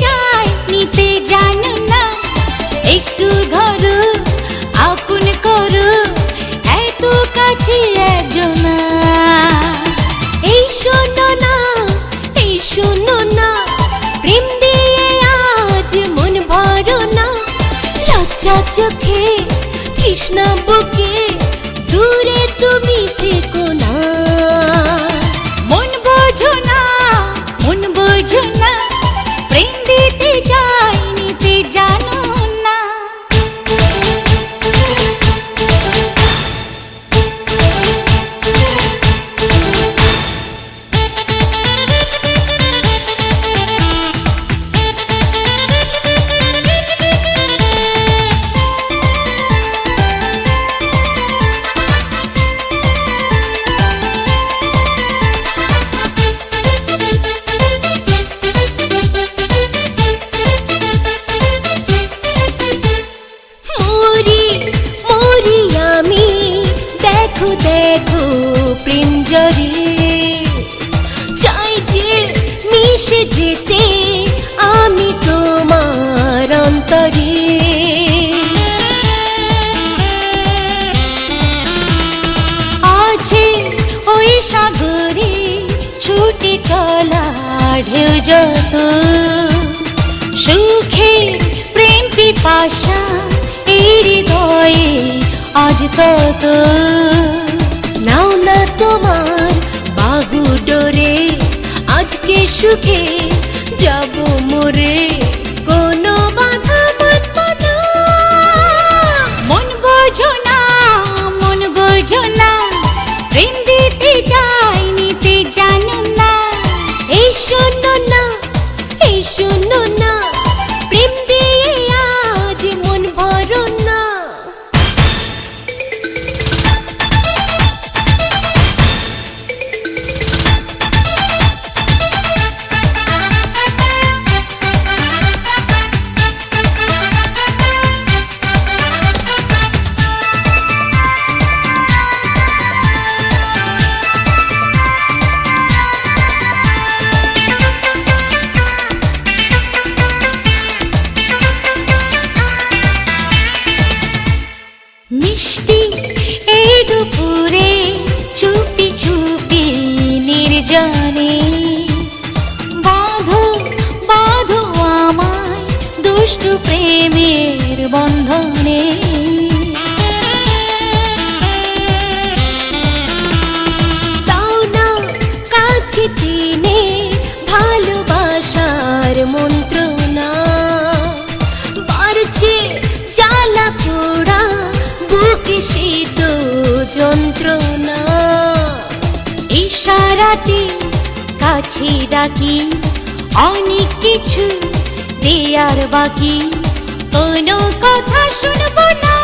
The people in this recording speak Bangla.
চাই নিতে জানো না, একটু ধরো আপন করো, এত কাছে একজনা। এই শোনো না, এই শোনো না, প্রেম দিয়ে আজ মন ভরো না। লজ্জা চোখে তৃষ্ণা বুকে দূরে তুমি থেকো না। মন বোঝো না, মন বোঝো না, প্রেম দিতে চাই নিতে জানো না। দেখো দেখো প্রেম জরে চাই যে মিশে যেতে আমি তোমার অন্তরে। আছে ওই সাগরে ছুটে চলা ঢেউ যত, সুখের প্রেম পিপাসা এই হৃদয়ে আজ তত। নাও না তোমার বাহু ডোরে, আজকে সুখে যাব মোরে, কোনো বাধা মানব না। মন বোঝো না, মন বোঝো না, প্রেম দিতে চাই নিতে জানো না। এই শোনো না, এই শোনো না, প্রেম দিয়ে আজ মন ভরো না। মিষ্টি এই দুপুরে চুপি চুপি নির্জনে বাঁধো বাঁধো আমায় দুষ্টু প্রেমের বন্ধনে। তাও না কাছে টেনে ভালোবাসার মন্ত্রণা, বাড়ছে জ্বালা পোড়া বুকে শীত যন্ত্রণা। ইশারাতে কাছে ডাকি, অনেক কিছু দেয়ার বাকি, কোনো কথা শুনবো না।